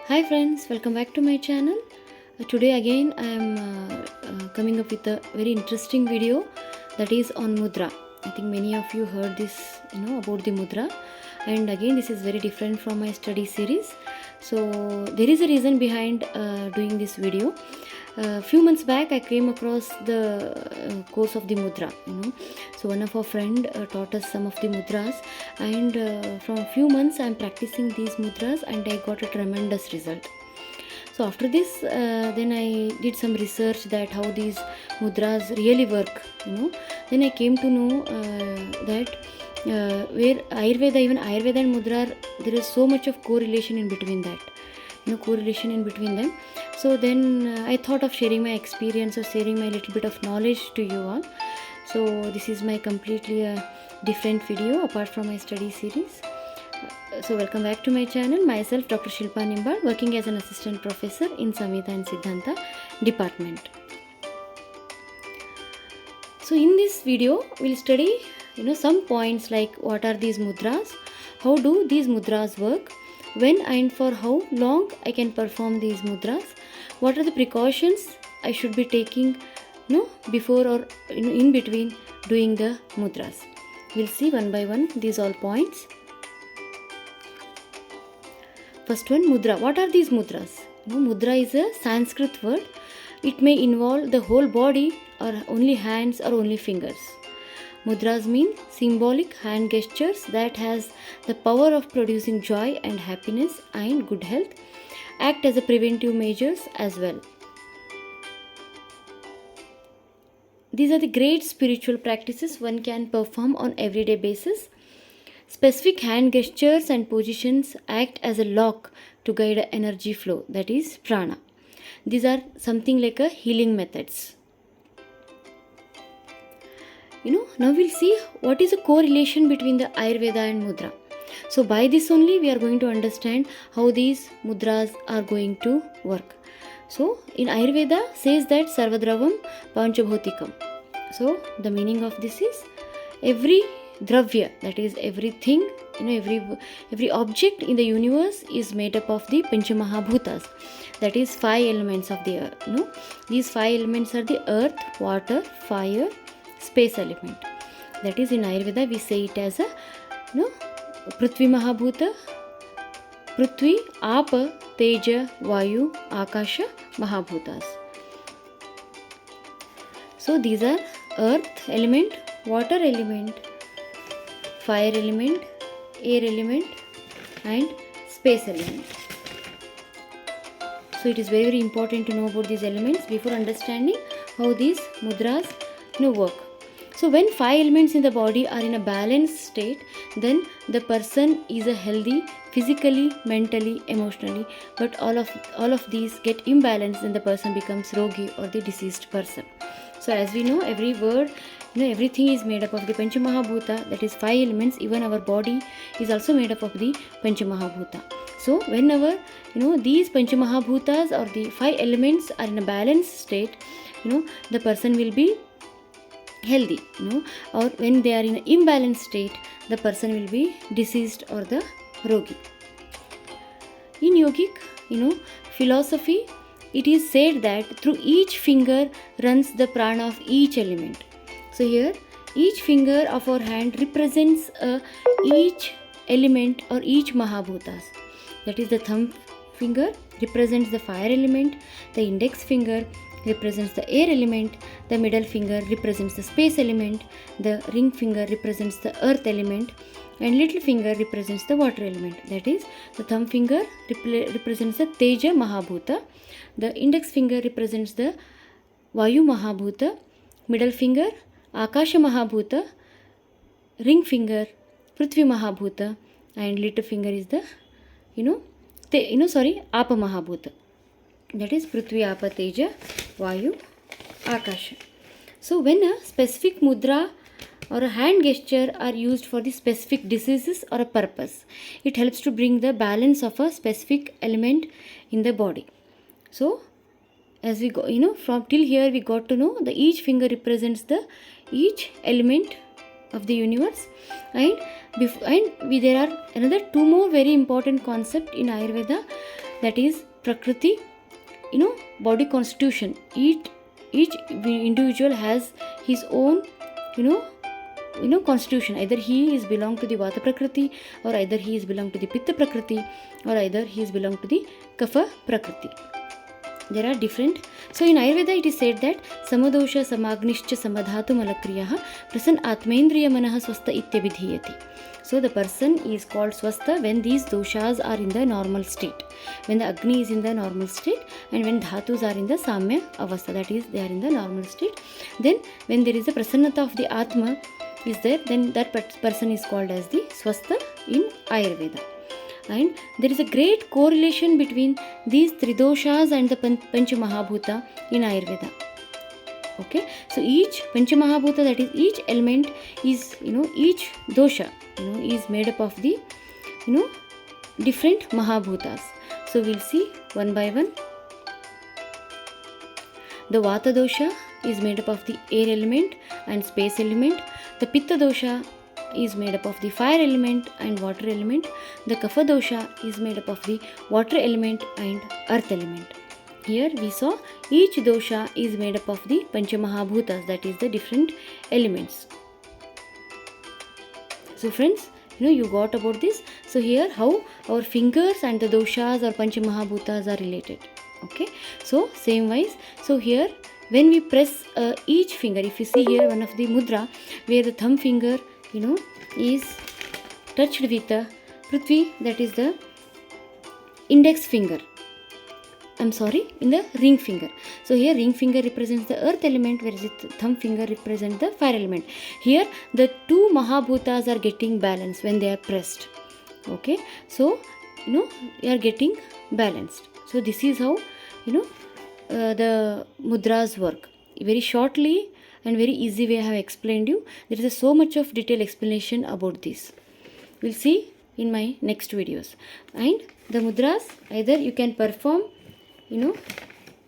Hi friends, welcome back to my channel. Today again I am coming up with a very interesting video that is on mudra. I think many of you heard this, about the mudra, and again this is very different from my study series. So there is a reason behind doing this video. A few months back I came across the course of the mudra. So one of our friend taught us some of the mudras, and from a few months I am practicing these mudras and I got a tremendous result. So after this, then I did some research that how these mudras really work. Then I came to know that where even Ayurveda and Mudra, there is so much of correlation in between that. Correlation in between them. So then I thought of sharing my experience or sharing my little bit of knowledge to you all. So this is my completely different video apart from my study series. So welcome back to my channel. Myself Dr. Shilpa Nimbad, working as an assistant professor in Samhita and Siddhanta department. So in this video we'll study some points like what are these mudras, how do these mudras work, when and for how long I can perform these mudras, what are the precautions I should be taking before or in between doing the mudras. We'll see one by one these all points. First one, mudra. What are these mudras? Mudra is a Sanskrit word. It may involve the whole body or only hands or only fingers. Mudras mean symbolic hand gestures that has the power of producing joy and happiness and good health. Act as a preventive measures as well. These are the great spiritual practices one can perform on everyday basis. Specific hand gestures and positions act as a lock to guide an energy flow, that is prana. These are something like a healing methods. Now we'll see what is the correlation between the Ayurveda and Mudra. So by this only we are going to understand how these mudras are going to work. So in Ayurveda says that Sarvadravam Panchabhotikam. So the meaning of this is every dravya, that is everything, every object in the universe is made up of the Panchamahabhutas, that is 5 elements of the earth. These 5 elements are the earth, water, fire, space element. That is in Ayurveda we say it as a Prithvi Mahabhuta, Prithvi, Apa, Teja, Vayu, Akasha, Mahabhutas. So these are earth element, water element, fire element, air element and space element. So it is very, very important to know about these elements before understanding how these mudras work. So when 5 elements in the body are in a balanced state, then the person is a healthy physically, mentally, emotionally. But all of these get imbalanced, then the person becomes rogi or the diseased person. So as we know, every word, everything is made up of the Panchamahabhuta, that is 5 elements. Even our body is also made up of the Panchamahabhuta. So whenever these Panchamahabhutas or the 5 elements are in a balanced state, the person will be healthy, or when they are in an imbalanced state, the person will be diseased or the rogi. In yogic, philosophy, it is said that through each finger runs the prana of each element. So here, each finger of our hand represents each element or each mahabhutas. That is, the thumb finger represents the fire element, the index finger represents the air element, the middle finger represents the space element, the ring finger represents the earth element, and little finger represents the water element. That is, the thumb finger represents the Teja Mahabhuta, the index finger represents the Vayu Mahabhuta, middle finger Akasha Mahabhuta, ring finger Prithvi Mahabhuta, and little finger is the Apa Mahabhuta. That is Prithvi, Apa, Teja, Vayu, Akasha. So when a specific mudra or a hand gesture are used for the specific diseases or a purpose, it helps to bring the balance of a specific element in the body. So as we go, from till here we got to know that each finger represents each element of the universe, and there are another 2 more very important concepts in Ayurveda that is Prakriti, body constitution. Each individual has his own, constitution. Either he is belong to the Vata Prakriti, or either he is belong to the Pitta Prakriti, or either he is belong to the Kapha Prakriti. There are different. So in Ayurveda it is said that samadosha samagnischa samadhatu malakriyaha prasan atmendriya manaha swastha ityabhidhiyati. So the person is called swastha when these doshas are in the normal state, when the Agni is in the normal state, and when dhatus are in the samya avastha, that is they are in the normal state. Then when there is a prasannata of the Atma is there, then that person is called as the swastha in Ayurveda. And there is a great correlation between these three doshas and the Pancha Mahabhuta in Ayurveda. Okay, so each Pancha Mahabhuta, that is each element is, each dosha, is made up of the, different Mahabhutas. So we'll see one by one. The Vata dosha is made up of the air element and space element. The Pitta dosha is made up of the fire element and water element. The Kapha dosha is made up of the water element and earth element. Here we saw each dosha is made up of the Pancha Mahabhutas, that is the different elements. So friends, you got about this. So here how our fingers and the doshas or Pancha Mahabhutas are related. Okay, so same wise. So here when we press each finger, if you see here one of the mudra where the thumb finger is touched with the Prithvi, that is the index finger. In the ring finger. So here ring finger represents the earth element, whereas the thumb finger represents the fire element. Here the two Mahabhutas are getting balanced when they are pressed. Okay, so you are getting balanced. So this is how the mudras work. Very shortly and very easy way I have explained you. There is so much of detailed explanation about this. We'll see in my next videos. And the mudras, either you can perform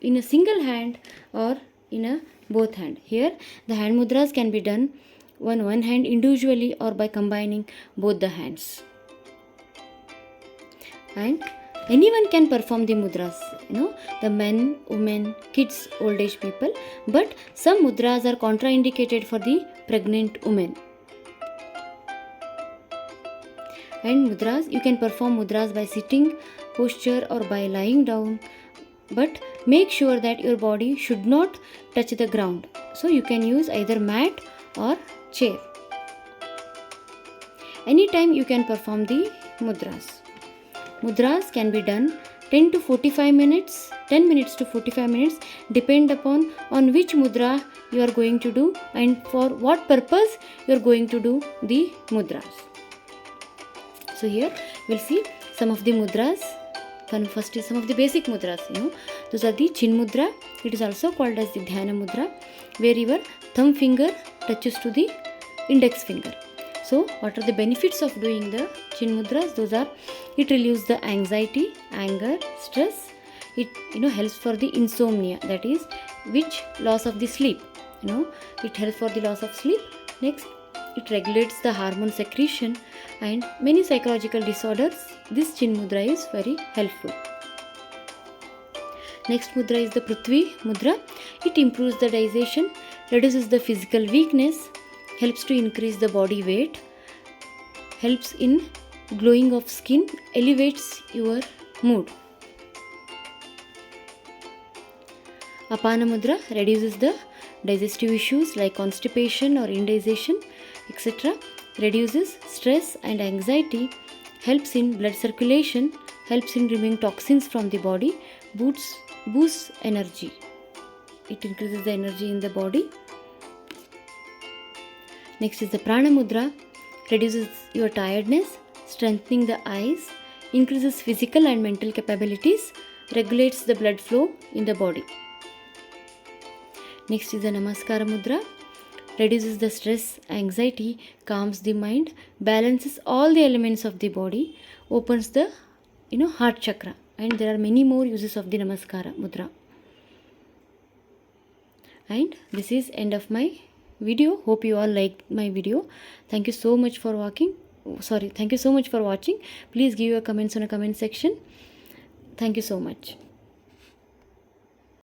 in a single hand or in a both hand. Here the hand mudras can be done one hand individually or by combining both the hands. And anyone can perform the mudras, the men, women, kids, old age people, but some mudras are contraindicated for the pregnant women. And mudras, you can perform mudras by sitting posture or by lying down, but make sure that your body should not touch the ground. So you can use either mat or chair. Anytime you can perform the mudras. Mudras can be done 10 to 45 minutes, 10 minutes to 45 minutes, depend upon on which mudra you are going to do and for what purpose you are going to do the mudras. So here we'll see some of the mudras. First is some of the basic mudras, those are the chin mudra. It is also called as the dhyana mudra, where your thumb finger touches to the index finger. So what are the benefits of doing the chin mudras? Those are, it relieves the anxiety, anger, stress. It helps for the insomnia, that is which loss of the sleep. It helps for the loss of sleep. Next, it regulates the hormone secretion and many psychological disorders. This chin mudra is very helpful. Next mudra is the Prithvi mudra. It improves the digestion, reduces the physical weakness, helps to increase the body weight, helps in glowing of skin, elevates your mood. Apana mudra reduces the digestive issues like constipation or indigestion, etc. Reduces stress and anxiety, helps in blood circulation, helps in removing toxins from the body, boosts energy. It increases the energy in the body. Next is the Prana mudra, reduces your tiredness, strengthening the eyes, increases physical and mental capabilities, regulates the blood flow in the body. Next is the Namaskara mudra, reduces the stress, anxiety, calms the mind, balances all the elements of the body, opens the heart chakra, and there are many more uses of the Namaskara mudra. And this is end of my video. Hope you all liked my video. Thank you so much for watching. Please give your comments on a comment section. Thank you so much.